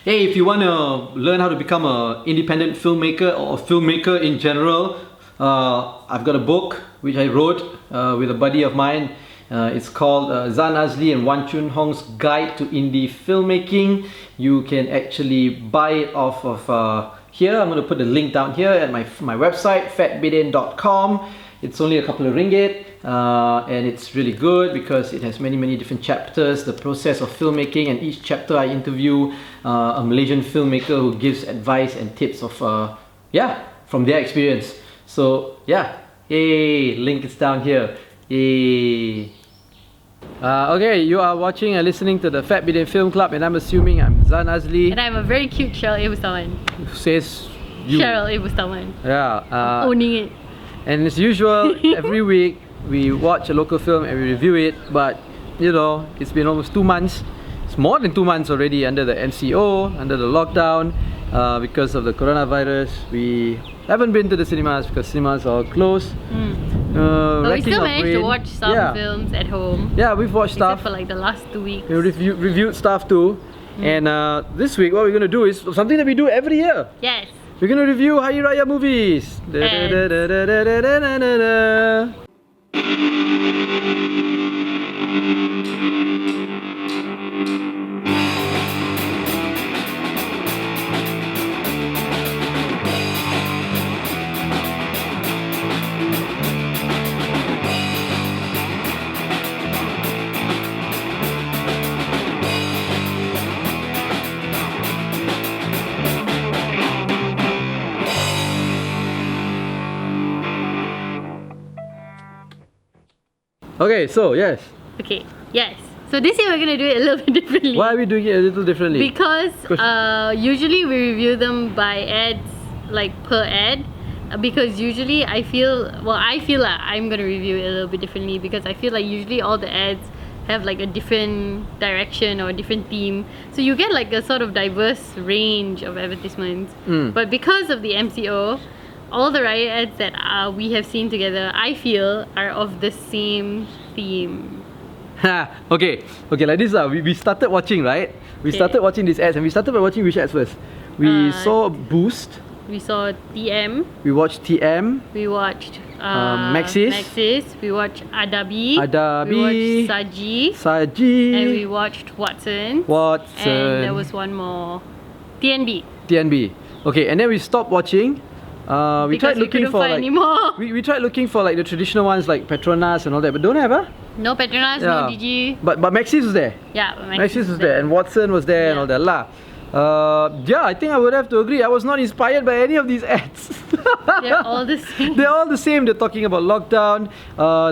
Hey, if you want to learn how to become an independent filmmaker or a filmmaker in general, I've got a book which I wrote with a buddy of mine. It's called Zan Azli and Wan Chun Hong's Guide to Indie Filmmaking. You can actually buy it off of here. I'm going to put the link down here at my website, fatbidin.com. It's only a couple of ringgit, and it's really good because it has many different chapters, the process of filmmaking, and each chapter I interview a Malaysian filmmaker who gives advice and tips of from their experience. So yeah, yay, link is down here. Yay. Okay, you are watching and listening to the Fat Bidin Film Club, and I'm assuming I'm Zan Azli. And I'm a very cute Cheryl Ibustaman. Who says you? Cheryl Ibustaman. Yeah. Owning it. And as usual, every week we watch a local film and we review it. But you know, it's been almost 2 months. It's more than 2 months already under the MCO, under the lockdown, because of the coronavirus. We haven't been to the cinemas because cinemas are closed. But we still managed to watch some films at home. Yeah, we've watched stuff for like the last 2 weeks. We reviewed stuff too. And this week what we're going to do is something that we do every year. Yes. We're going to review Hari Raya movies. Okay, so yes. Okay, yes. So this year we're gonna do it a little bit differently. Why are we doing it a little differently? Because usually we review them by ads, like per ad. Because usually I feel like I'm gonna review it a little bit differently because I feel like usually all the ads have like a different direction or a different theme. So you get like a sort of diverse range of advertisements. But because of the MCO, all the Raya ads that we have seen together, I feel, are of the same theme. Okay, like this. We started watching, right? We started watching these ads, and we started by watching which ads first? We saw Boost. We saw TM. We watched TM. We watched Maxis. We watched Adabi. We watched Saji. And we watched Watson. And there was one more. TNB. Okay, and then we stopped watching. We tried looking for like we tried looking for like the traditional ones like Petronas and all that, but don't have, huh? No Petronas, no DG. But Maxis was there. Yeah, Maxis was there, and Watson was there and all that lah. I think I would have to agree. I was not inspired by any of these ads. They're all the same. They're all the same. They're talking about lockdown.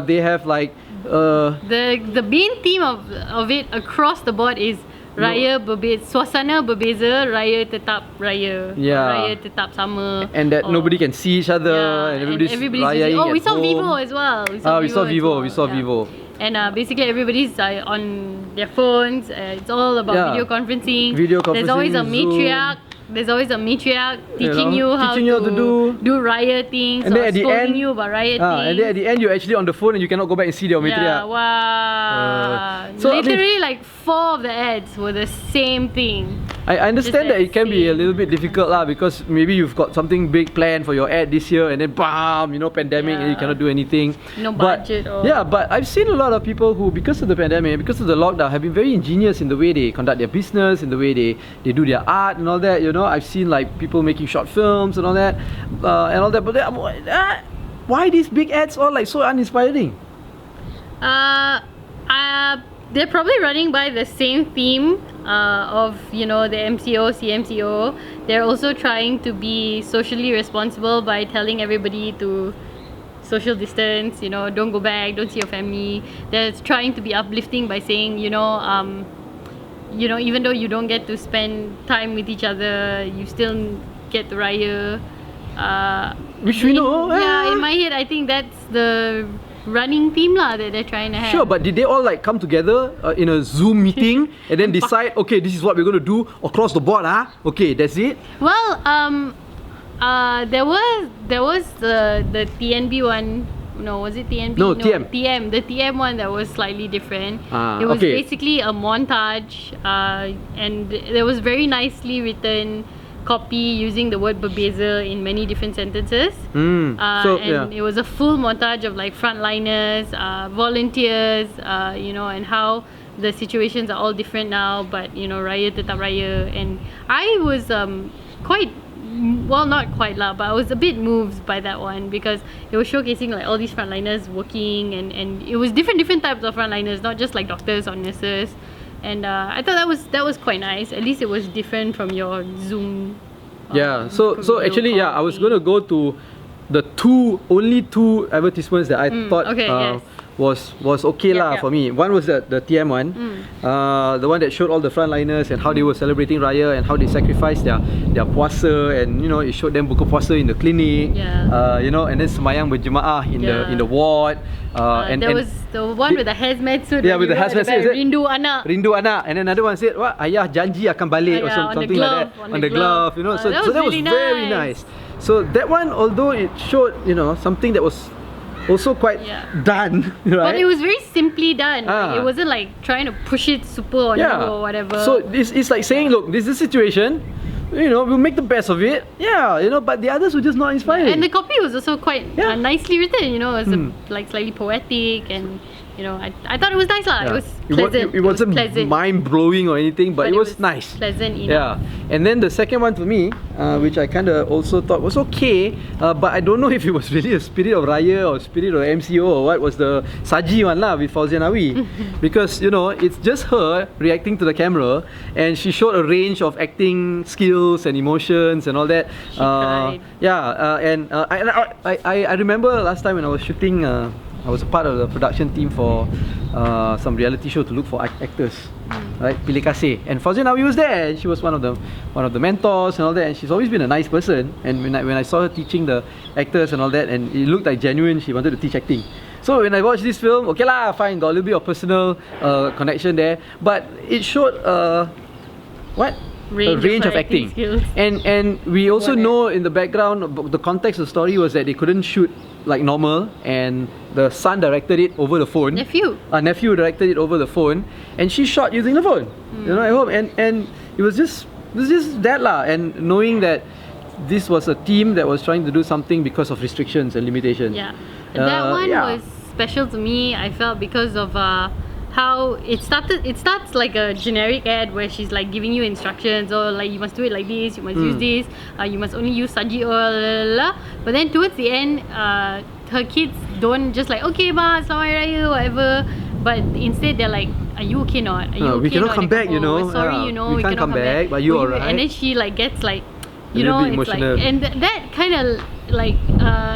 They have like the main theme of it across the board is Raya berbeza, suasana berbeza, Raya tetap Raya. Raya tetap sama. And that nobody can see each other, and everybody's rayaing using, we saw home. Vivo as well. We saw Vivo. And basically everybody's on their phones. It's all about video conferencing. There's always a matriarch. Teaching you how to do Raya things, and then scolding you about Raya things. And then at the end you're actually on the phone and you cannot go back and see your matriarch. Yeah, wow. So literally like 4 of the ads were the same thing. I understand that it can be a little bit difficult lah, because maybe you've got something big planned for your ad this year and then bam, pandemic and you cannot do anything. No budget. But I've seen a lot of people who, because of the pandemic, because of the lockdown, have been very ingenious in the way they conduct their business, in the way they do their art and all that. I've seen like people making short films and all that, But why these big ads all like so uninspiring? They're probably running by the same theme of the MCO, CMCO. They're also trying to be socially responsible by telling everybody to social distance. Don't go back, don't see your family. They're trying to be uplifting by saying, even though you don't get to spend time with each other, you still get the Raya. Which we know. Yeah, in my head, I think that's the running theme that they're trying to have. Sure, but did they all like come together in a Zoom meeting and then decide, okay, this is what we're going to do across the board, Okay, that's it? Well, there was the TNB one No, was it TNB? No, TM. TM. The TM one that was slightly different. Ah, it was okay. basically a montage, and there was very nicely written copy using the word berbeza in many different sentences. And it was a full montage of like frontliners, volunteers, and how the situations are all different now, but Raya tetap Raya. And I was not quite lah, but I was a bit moved by that one because it was showcasing like all these frontliners working, and it was different types of frontliners, not just like doctors or nurses. And I thought that was quite nice. At least it was different from your Zoom. So actually, I was going to go to the only two advertisements that I thought was okay for me. One was the TM one, the one that showed all the frontliners and how they were celebrating Raya and how they sacrificed their puasa, and it showed them buka puasa in the clinic, and then semayang berjemaah in the ward. And there was the one with the hazmat suit. Yeah, with the hazmat suit. Rindu anak. Rindu anak. And then another one said, "What? Ayah janji akan balik," or something like that. On the glove, So that was really very nice. So that one, although it showed, something that was also quite done, right? But it was very simply done. It wasn't like trying to push it super on you or whatever. So it's like saying, look, this is the situation. We'll make the best of it. But the others were just not inspiring. And the copy was also quite nicely written. It was like slightly poetic, and I thought it was nice lah. It was pleasant. It wasn't mind blowing or anything, but it was nice. Pleasant enough. And then the second one for me, which I kind of also thought was okay, but I don't know if it was really a spirit of Raya or spirit of MCO or what, was the Saji one lah with Fauzian Awi. Because it's just her reacting to the camera, and she showed a range of acting skills and emotions and all that. She cried. I remember last time when I was shooting. I was a part of the production team for some reality show to look for actors, right? Pilih Kasih, and Fauzian Awi was there, and she was one of the mentors and all that, and she's always been a nice person. And when I saw her teaching the actors and all that, and it looked like genuine, she wanted to teach acting. So when I watched this film, okay lah, fine, got a little bit of personal connection there, but it showed range of acting skills. And we also know in the background, the context of the story was that they couldn't shoot like normal, and the son directed it over the phone. Nephew directed it over the phone, and she shot using the phone. At home, and it was just that lah. And knowing that this was a team that was trying to do something because of restrictions and limitations. That one was special to me, I felt, because of how it starts like a generic ad where she's like giving you instructions, or like you must do it like this, you must use this, you must only use saji oil, but then towards the end her kids don't just like, okay ma, Selamat Raya, whatever, but instead they're like, are you okay not? Are you okay? We cannot come back, We're sorry, we can't come back, but you alright? And then she like gets like, it's emotional. Like, and that kind of like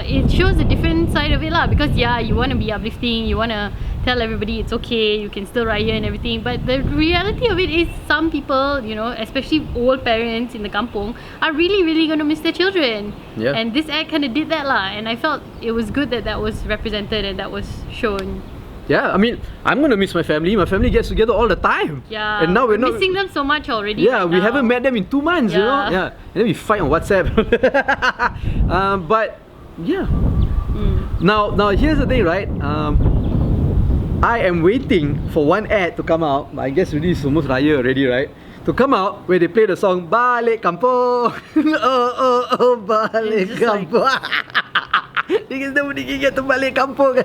it shows a different side of it lah, because you want to be uplifting, you want to tell everybody it's okay, you can still raya and everything, but the reality of it is some people, especially old parents in the kampung, are really going to miss their children. And this ad kind of did that lah, and I felt it was good that was represented and that was shown. I mean, I'm gonna miss my family. My family gets together all the time. And now we're not missing them so much already. We haven't met them in 2 months, and then we fight on WhatsApp. But now here's the thing, right? I am waiting for one ad to come out. I guess really it's almost Raya already, right? To come out where they play the song Balik Kampung. oh Balik Kampung. Dia kata balik kampung.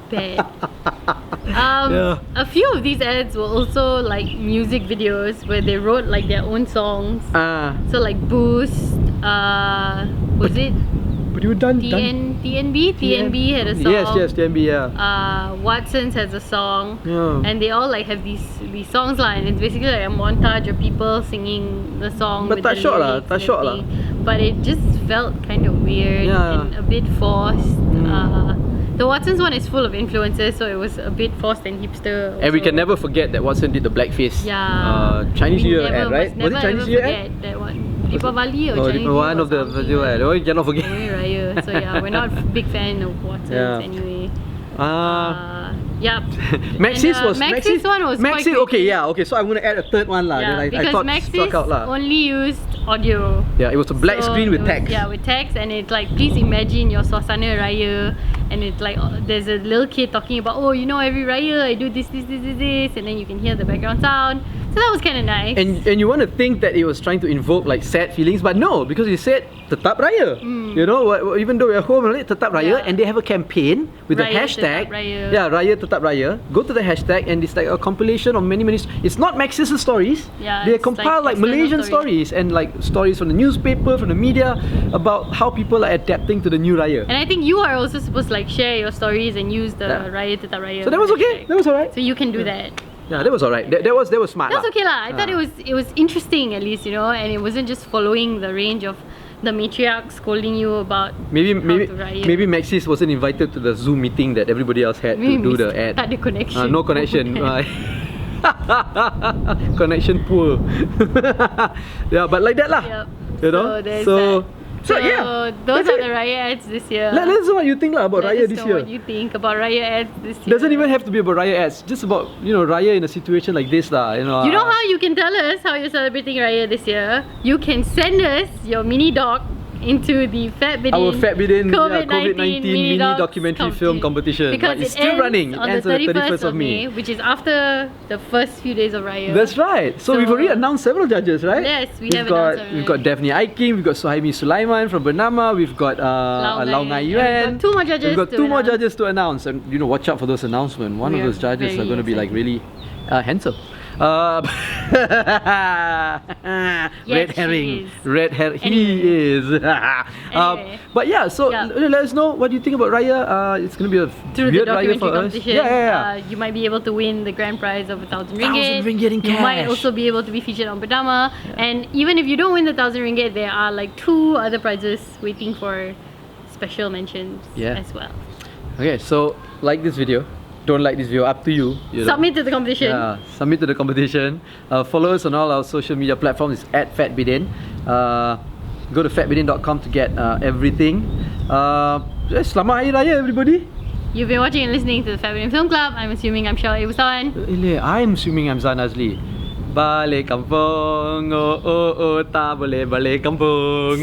Bad. A few of these ads were also like music videos where they wrote like their own songs. So like Boost, was it TNB? TNB had a song. Yes, TNB, Watson's has a song. And they all like have these songs lah, and it's basically like a montage of people singing the song. But tak short lah. But it just felt kind of weird and a bit forced. The Watson's one is full of influences, so it was a bit forced and hipster also. And we can never forget that Watson did the blackface Chinese New Year ad, right? Was it Chinese New Year ad? That one. Deepavali or Chinese New Year, one of the video ad. You cannot forget. Raya. So we're not big fan of Watson's anyway. Maxis was Maxis one was Maxis. Quite okay. So I'm gonna add a third one lah. Because I thought Maxis struck out lah. only used audio. Yeah, it was a black screen with it was- text. Yeah, with text, and it's like, please imagine your Suasana Raya, and it's like there's a little kid talking about, oh, you know, every Raya I do this, and then you can hear the background sound. So that was kind of nice. And you want to think that it was trying to invoke like sad feelings, but no, because it said Tetap Raya. You know, even though we're home, right, Tetap Raya, Yeah. and they have a campaign with the Raya hashtag. Tetap Raya. Yeah, Raya Tetap Raya. Go to the hashtag, and it's like a compilation of many. It's not Max's stories. Yeah, They it's compile like external Malaysian stories and like stories from the newspaper, from the media about how people are adapting to the new Raya. And I think you are also supposed to like share your stories and use the Yeah. Raya Tetap Raya. So that was okay. hashtag. That was alright. So you can do that. Yeah, that was alright. That was smart. That's lah. okay lah. I thought it was interesting at least, you know, and it wasn't just following the range of the matriarch scolding you about Maybe how to raya. maybe Maxis wasn't invited to the Zoom meeting that everybody else had to do the ad. Tak ada connection. No connection. Connection poor. Yeah, but like that lah. Yep. You know. So there's So that. So yeah. those That's are it. the Raya ads this year. Let us know what you think lah about Let Raya us this know year. what you think about Raya ads this year. Doesn't even have to be about Raya ads. Just about, you know, Raya in a situation like this lah. You know. You know how you can tell us how you're celebrating Raya this year? You can send us your mini doc into the Fat Bidin, Our Fat Bidin COVID-19 mini documentary film competition. Because Like, it's it still ends running. It on ends the on the 31st 31st of May. which is after the first few days of Raya. That's right. So we've already announced several judges, right? Yes, we we've have got announced we've got Daphne Aiking, we've got Suhaimi Sulaiman from Bernama, we've got Lau Ngai Yuan. We've got two more judges We've got to two more announce. judges to announce, and you know, watch out for those announcements. One We of are those judges are very going to be like excited. really handsome. Red she herring. is. Red herring. He Anyway. is. Anyway. But yeah, so Yeah. let us know what you think about Raya. It's going to be a Through the weird Raya documentary for us. competition, Yeah. you might be able to win the grand prize of 1,000 1,000 ringgit. ringgit in You might cash. also be able to be featured on Bernama. And even if you don't win the 1,000 ringgit, there are like 2 other prizes waiting for special mentions Yeah. as well. Okay, so like this video. Don't like this video, up to you. You know. Submit to the competition. Yeah, submit to the competition. Follow us on all our social media platforms. It's @FatBidin. Go to fatbidin.com to get everything. Selamat Hari Raya, everybody. You've been watching and listening to the Fat Bidin Film Club. I'm assuming I'm Syawal Ibusawan. I'm assuming I'm Zan Azli. Balik kampung, oh oh oh, tak boleh balik kampung.